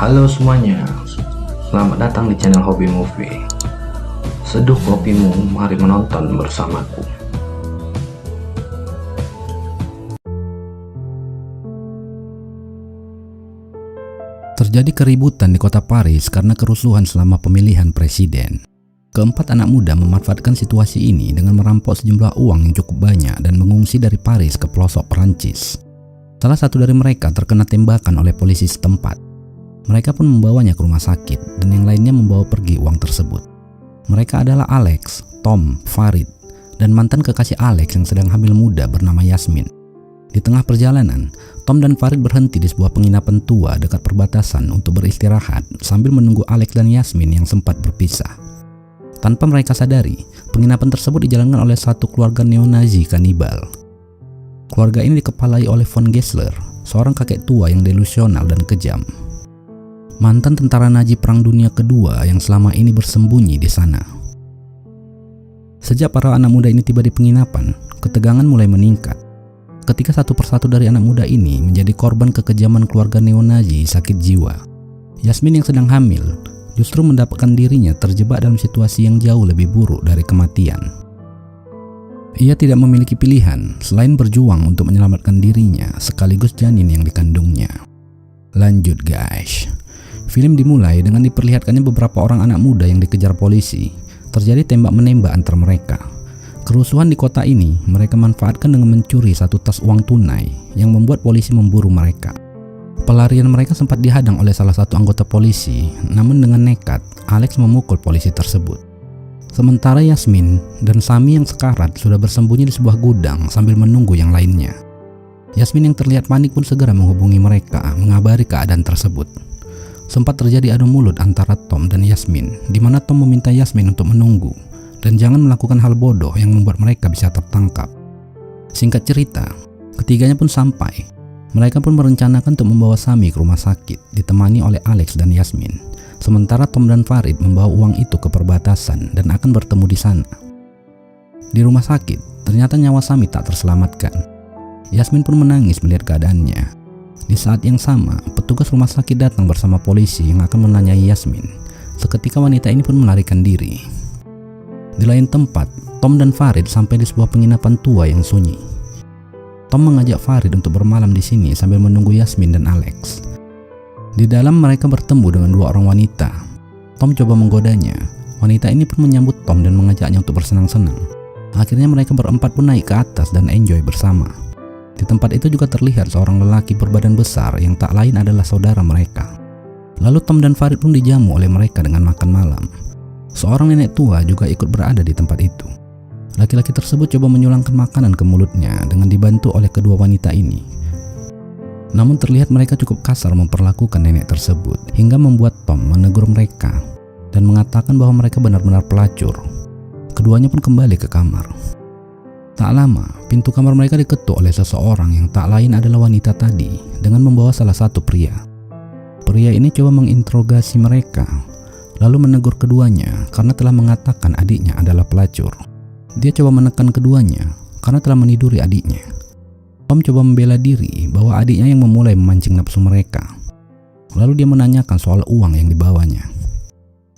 Halo semuanya, selamat datang di channel Hobi Movie. Seduh kopimu, mari menonton bersamaku. Terjadi keributan di kota Paris karena kerusuhan selama pemilihan presiden. Keempat anak muda memanfaatkan situasi ini dengan merampok sejumlah uang yang cukup banyak dan mengungsi dari Paris ke pelosok Perancis. Salah satu dari mereka terkena tembakan oleh polisi setempat. Mereka pun membawanya ke rumah sakit dan yang lainnya membawa pergi uang tersebut. Mereka adalah Alex, Tom, Farid, dan mantan kekasih Alex yang sedang hamil muda bernama Yasmin. Di tengah perjalanan, Tom dan Farid berhenti di sebuah penginapan tua dekat perbatasan untuk beristirahat sambil menunggu Alex dan Yasmin yang sempat berpisah. Tanpa mereka sadari, penginapan tersebut dijalankan oleh satu keluarga neo-Nazi kanibal. Keluarga ini dikepalai oleh von Gessler, seorang kakek tua yang delusional dan kejam. Mantan tentara Nazi Perang Dunia Kedua yang selama ini bersembunyi di sana. Sejak para anak muda ini tiba di penginapan, ketegangan mulai meningkat. Ketika satu persatu dari anak muda ini menjadi korban kekejaman keluarga neo-Nazi sakit jiwa, Yasmin yang sedang hamil justru mendapatkan dirinya terjebak dalam situasi yang jauh lebih buruk dari kematian. Ia tidak memiliki pilihan selain berjuang untuk menyelamatkan dirinya sekaligus janin yang dikandungnya. Lanjut guys. Film dimulai dengan diperlihatkannya beberapa orang anak muda yang dikejar polisi. Terjadi tembak-menembak antar mereka. Kerusuhan di kota ini mereka manfaatkan dengan mencuri satu tas uang tunai yang membuat polisi memburu mereka. Pelarian mereka sempat dihadang oleh salah satu anggota polisi, namun dengan nekat, Alex memukul polisi tersebut. Sementara Yasmin dan Sami yang sekarat sudah bersembunyi di sebuah gudang sambil menunggu yang lainnya. Yasmin yang terlihat panik pun segera menghubungi mereka, mengabari keadaan tersebut. Sempat terjadi adu mulut antara Tom dan Yasmin, di mana Tom meminta Yasmin untuk menunggu dan jangan melakukan hal bodoh yang membuat mereka bisa tertangkap. Singkat cerita, ketiganya pun sampai. Mereka pun merencanakan untuk membawa Sami ke rumah sakit, ditemani oleh Alex dan Yasmin. Sementara Tom dan Farid membawa uang itu ke perbatasan dan akan bertemu di sana. Di rumah sakit, ternyata nyawa Sami tak terselamatkan. Yasmin pun menangis melihat keadaannya. Di saat yang sama, petugas rumah sakit datang bersama polisi yang akan menanyai Yasmin. Seketika wanita ini pun melarikan diri. Di lain tempat, Tom dan Farid sampai di sebuah penginapan tua yang sunyi. Tom mengajak Farid untuk bermalam di sini sambil menunggu Yasmin dan Alex. Di dalam mereka bertemu dengan dua orang wanita. Tom coba menggodanya. Wanita ini pun menyambut Tom dan mengajaknya untuk bersenang-senang. Akhirnya mereka berempat pun naik ke atas dan enjoy bersama. Di tempat itu juga terlihat seorang lelaki berbadan besar yang tak lain adalah saudara mereka. Lalu Tom dan Farid pun dijamu oleh mereka dengan makan malam. Seorang nenek tua juga ikut berada di tempat itu. Laki-laki tersebut coba menyulangkan makanan ke mulutnya dengan dibantu oleh kedua wanita ini. Namun terlihat mereka cukup kasar memperlakukan nenek tersebut hingga membuat Tom menegur mereka dan mengatakan bahwa mereka benar-benar pelacur. Keduanya pun kembali ke kamar. Tak lama, pintu kamar mereka diketuk oleh seseorang yang tak lain adalah wanita tadi dengan membawa salah satu pria. Pria ini coba menginterogasi mereka, lalu menegur keduanya karena telah mengatakan adiknya adalah pelacur. Dia coba menekan keduanya karena telah meniduri adiknya. Tom coba membela diri bahwa adiknya yang memulai memancing nafsu mereka. Lalu dia menanyakan soal uang yang dibawanya.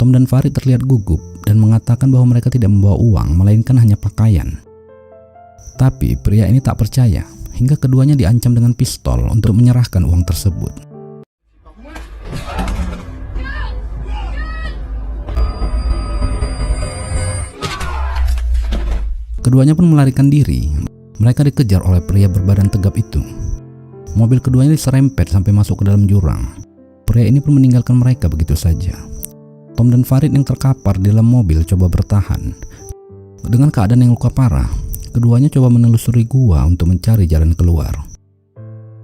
Tom dan Farid terlihat gugup dan mengatakan bahwa mereka tidak membawa uang melainkan hanya pakaian. Tapi pria ini tak percaya hingga keduanya diancam dengan pistol untuk menyerahkan uang tersebut. Keduanya pun melarikan diri. Mereka dikejar oleh pria berbadan tegap itu. Mobil keduanya diserempet sampai masuk ke dalam jurang. Pria ini pun meninggalkan mereka begitu saja. Tom dan Farid yang terkapar di dalam mobil coba bertahan. Dengan keadaan yang luka parah, keduanya coba menelusuri gua untuk mencari jalan keluar.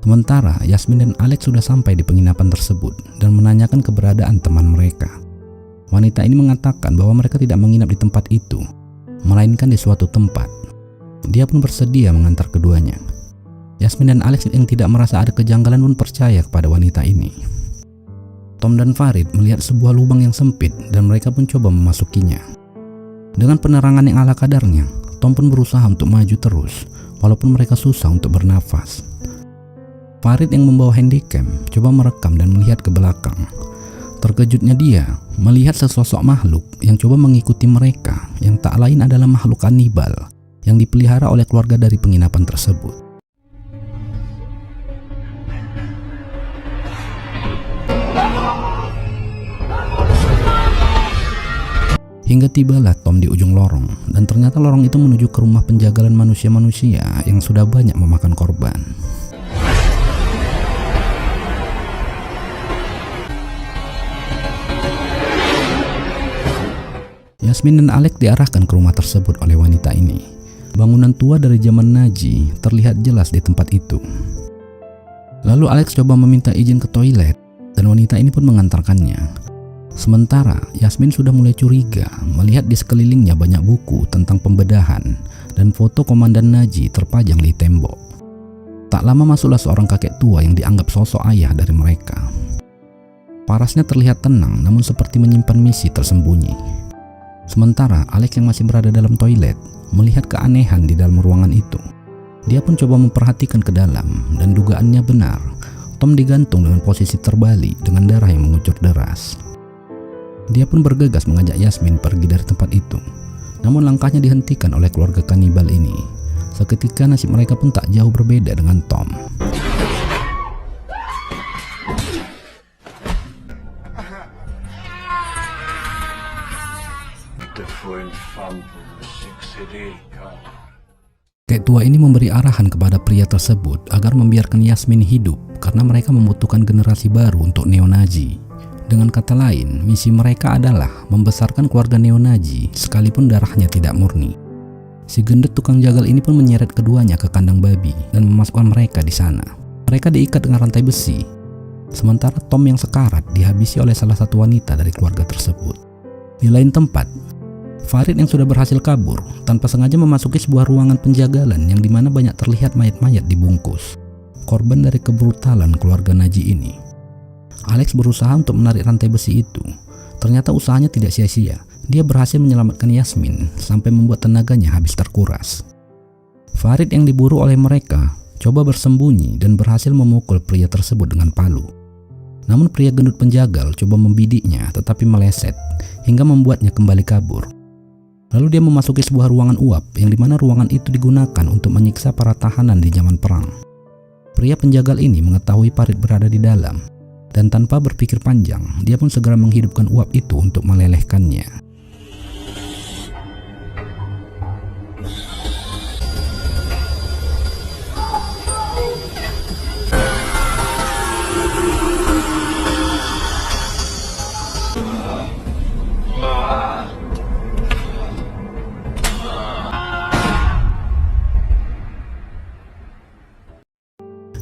Sementara Yasmin dan Alex sudah sampai di penginapan tersebut dan menanyakan keberadaan teman mereka. Wanita ini mengatakan bahwa mereka tidak menginap di tempat itu, melainkan di suatu tempat. Dia pun bersedia mengantar keduanya. Yasmin dan Alex yang tidak merasa ada kejanggalan pun percaya kepada wanita ini. Tom dan Farid melihat sebuah lubang yang sempit dan mereka pun coba memasukinya. Dengan penerangan yang ala kadarnya, Tom pun berusaha untuk maju terus, walaupun mereka susah untuk bernafas. Farid yang membawa handycam coba merekam dan melihat ke belakang. Terkejutnya dia melihat sesosok makhluk yang coba mengikuti mereka, yang tak lain adalah makhluk kanibal yang dipelihara oleh keluarga dari penginapan tersebut. Hingga tibalah Tom di ujung lorong, dan ternyata lorong itu menuju ke rumah penjagalan manusia-manusia yang sudah banyak memakan korban. Yasmin dan Alex diarahkan ke rumah tersebut oleh wanita ini. Bangunan tua dari zaman Nazi terlihat jelas di tempat itu. Lalu Alex coba meminta izin ke toilet, dan wanita ini pun mengantarkannya. Sementara Yasmin sudah mulai curiga melihat di sekelilingnya banyak buku tentang pembedahan dan foto komandan Nazi terpajang di tembok. Tak lama masuklah seorang kakek tua yang dianggap sosok ayah dari mereka. Parasnya terlihat tenang namun seperti menyimpan misi tersembunyi. Sementara Alex yang masih berada dalam toilet melihat keanehan di dalam ruangan itu. Dia pun coba memperhatikan ke dalam dan dugaannya benar. Tom digantung dengan posisi terbalik dengan darah yang mengucur deras. Dia pun bergegas mengajak Yasmin pergi dari tempat itu. Namun langkahnya dihentikan oleh keluarga kanibal ini. Seketika nasib mereka pun tak jauh berbeda dengan Tom. Kakek tua ini memberi arahan kepada pria tersebut agar membiarkan Yasmin hidup karena mereka membutuhkan generasi baru untuk neo-Nazi. Dengan kata lain, misi mereka adalah membesarkan keluarga neo-Nazi sekalipun darahnya tidak murni. Si gendut tukang jagal ini pun menyeret keduanya ke kandang babi dan memasukkan mereka di sana. Mereka diikat dengan rantai besi. Sementara Tom yang sekarat dihabisi oleh salah satu wanita dari keluarga tersebut. Di lain tempat, Farid yang sudah berhasil kabur tanpa sengaja memasuki sebuah ruangan penjagalan yang dimana banyak terlihat mayat-mayat dibungkus. Korban dari kebrutalan keluarga Nazi ini. Alex berusaha untuk menarik rantai besi itu. Ternyata usahanya tidak sia-sia. Dia berhasil menyelamatkan Yasmin sampai membuat tenaganya habis terkuras. Farid yang diburu oleh mereka coba bersembunyi dan berhasil memukul pria tersebut dengan palu. Namun pria gendut penjagal coba membidiknya tetapi meleset hingga membuatnya kembali kabur. Lalu dia memasuki sebuah ruangan uap yang dimana ruangan itu digunakan untuk menyiksa para tahanan di zaman perang. Pria penjagal ini mengetahui Farid berada di dalam dan tanpa berpikir panjang dia pun segera menghidupkan uap itu untuk melelehkannya.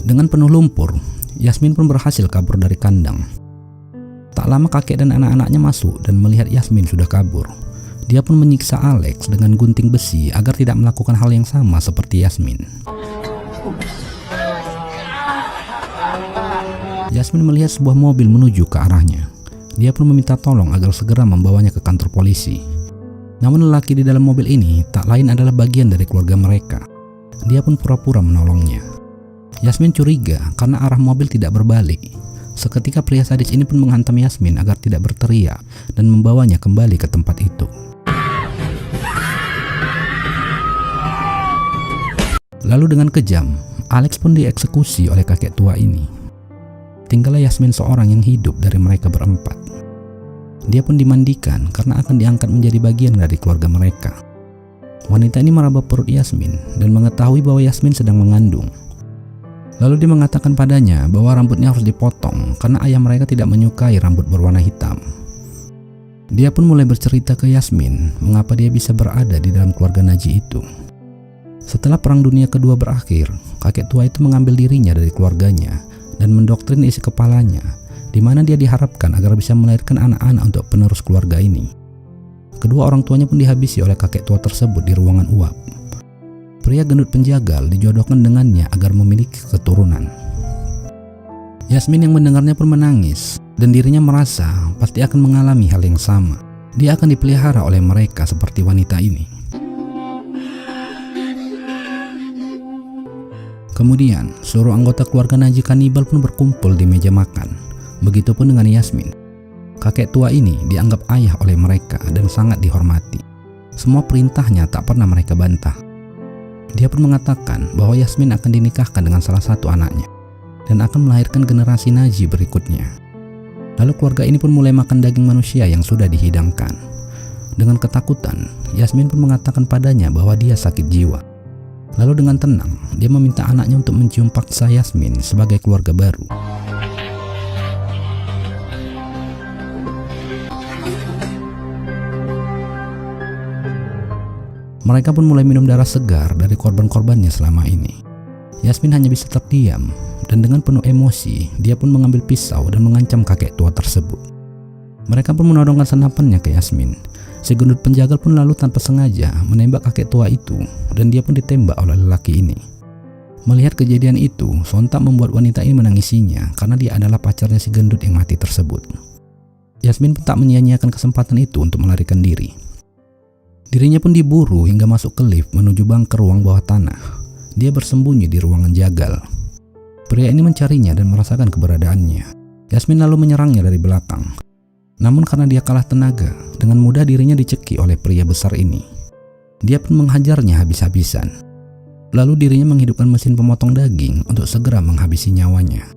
Dengan penuh lumpur, Yasmin pun berhasil kabur dari kandang. Tak lama kakek dan anak-anaknya masuk dan melihat Yasmin sudah kabur. Dia pun menyiksa Alex dengan gunting besi agar tidak melakukan hal yang sama seperti Yasmin. Yasmin melihat sebuah mobil menuju ke arahnya. Dia pun meminta tolong agar segera membawanya ke kantor polisi. Namun lelaki di dalam mobil ini tak lain adalah bagian dari keluarga mereka. Dia pun pura-pura menolongnya. Yasmin curiga karena arah mobil tidak berbalik. Seketika pria sadis ini pun menghantam Yasmin agar tidak berteriak dan membawanya kembali ke tempat itu. Lalu dengan kejam, Alex pun dieksekusi oleh kakek tua ini. Tinggallah Yasmin seorang yang hidup dari mereka berempat. Dia pun dimandikan karena akan diangkat menjadi bagian dari keluarga mereka. Wanita ini meraba perut Yasmin dan mengetahui bahwa Yasmin sedang mengandung. Lalu dia mengatakan padanya bahwa rambutnya harus dipotong karena ayah mereka tidak menyukai rambut berwarna hitam. Dia pun mulai bercerita ke Yasmin mengapa dia bisa berada di dalam keluarga Nazi itu. Setelah Perang Dunia Kedua berakhir, kakek tua itu mengambil dirinya dari keluarganya dan mendoktrin isi kepalanya, di mana dia diharapkan agar bisa melahirkan anak-anak untuk penerus keluarga ini. Kedua orang tuanya pun dihabisi oleh kakek tua tersebut di ruangan uap. Pria gendut penjagal dijodohkan dengannya agar memiliki keturunan. Yasmin yang mendengarnya pun menangis dan dirinya merasa pasti akan mengalami hal yang sama. Dia akan dipelihara oleh mereka seperti wanita ini. Kemudian seluruh anggota keluarga Nazi kanibal pun berkumpul di meja makan. Begitupun dengan Yasmin. Kakek tua ini dianggap ayah oleh mereka dan sangat dihormati. Semua perintahnya tak pernah mereka bantah. Dia pun mengatakan bahwa Yasmin akan dinikahkan dengan salah satu anaknya dan akan melahirkan generasi Naji berikutnya. Lalu keluarga ini pun mulai makan daging manusia yang sudah dihidangkan. Dengan ketakutan, Yasmin pun mengatakan padanya bahwa dia sakit jiwa. Lalu dengan tenang, dia meminta anaknya untuk mencium paksa Yasmin sebagai keluarga baru. Mereka pun mulai minum darah segar dari korban-korbannya selama ini. Yasmin hanya bisa terdiam, dan dengan penuh emosi, dia pun mengambil pisau dan mengancam kakek tua tersebut. Mereka pun menodongkan senapannya ke Yasmin. Si gendut penjagal pun lalu tanpa sengaja menembak kakek tua itu, dan dia pun ditembak oleh lelaki ini. Melihat kejadian itu, sontak membuat wanita ini menangisinya karena dia adalah pacarnya si gendut yang mati tersebut. Yasmin pun tak menyia-nyiakan kesempatan itu untuk melarikan diri. Dirinya pun diburu hingga masuk ke lift menuju bunker ruang bawah tanah. Dia bersembunyi di ruangan jagal. Pria ini mencarinya dan merasakan keberadaannya. Yasmin lalu menyerangnya dari belakang. Namun karena dia kalah tenaga, dengan mudah dirinya dicekik oleh pria besar ini. Dia pun menghajarnya habis-habisan. Lalu dirinya menghidupkan mesin pemotong daging untuk segera menghabisi nyawanya.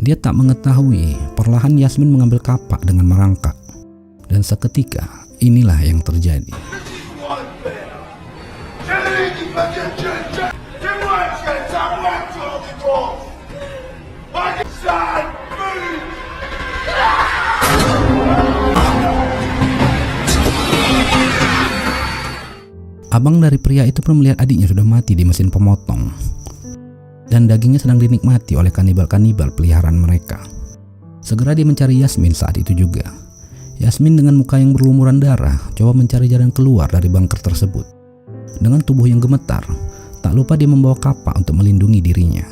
Dia tak mengetahui, perlahan Yasmin mengambil kapak dengan merangkak. Dan seketika, inilah yang terjadi. Abang dari pria itu pun melihat adiknya sudah mati di mesin pemotong, dan dagingnya sedang dinikmati oleh kanibal-kanibal peliharaan mereka. Segera dia mencari Yasmin saat itu juga. Yasmin dengan muka yang berlumuran darah coba mencari jalan keluar dari bunker tersebut. Dengan tubuh yang gemetar, tak lupa dia membawa kapak untuk melindungi dirinya.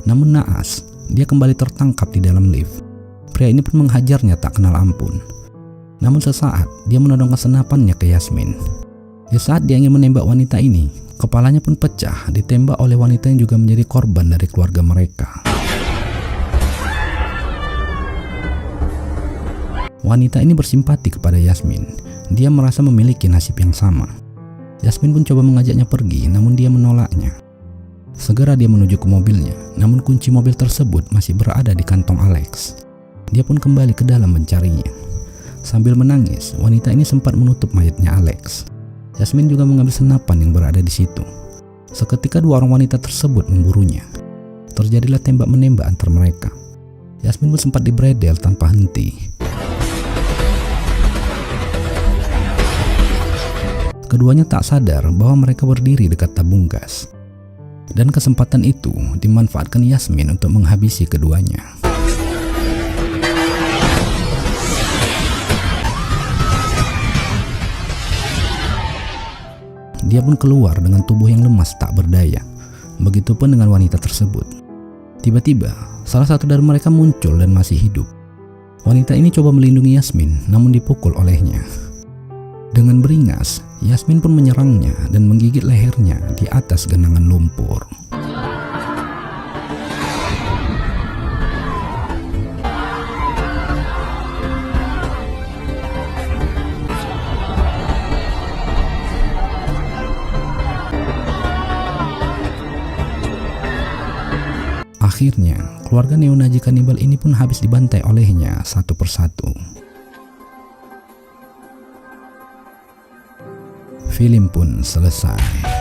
Namun naas, dia kembali tertangkap di dalam lift. Pria ini pun menghajarnya tak kenal ampun. Namun sesaat, dia menodongkan senapannya ke Yasmin. Di saat dia ingin menembak wanita ini, kepalanya pun pecah ditembak oleh wanita yang juga menjadi korban dari keluarga mereka. Wanita ini bersimpati kepada Yasmin. Dia merasa memiliki nasib yang sama. Yasmin pun coba mengajaknya pergi, namun dia menolaknya. Segera dia menuju ke mobilnya, namun kunci mobil tersebut masih berada di kantong Alex. Dia pun kembali ke dalam mencarinya. Sambil menangis, wanita ini sempat menutup mayatnya Alex. Yasmin juga mengambil senapan yang berada di situ. Seketika dua orang wanita tersebut memburunya. Terjadilah tembak-menembak antar mereka. Yasmin pun sempat dibredel tanpa henti. Keduanya tak sadar bahwa mereka berdiri dekat tabung gas. Dan kesempatan itu dimanfaatkan Yasmin untuk menghabisi keduanya. Dia pun keluar dengan tubuh yang lemas tak berdaya. Begitupun dengan wanita tersebut. Tiba-tiba, salah satu dari mereka muncul dan masih hidup. Wanita ini coba melindungi Yasmin, namun dipukul olehnya. Dengan beringas, Yasmin pun menyerangnya dan menggigit lehernya di atas genangan lumpur. Akhirnya, keluarga neonazi kanibal ini pun habis dibantai olehnya satu persatu. Film pun selesai.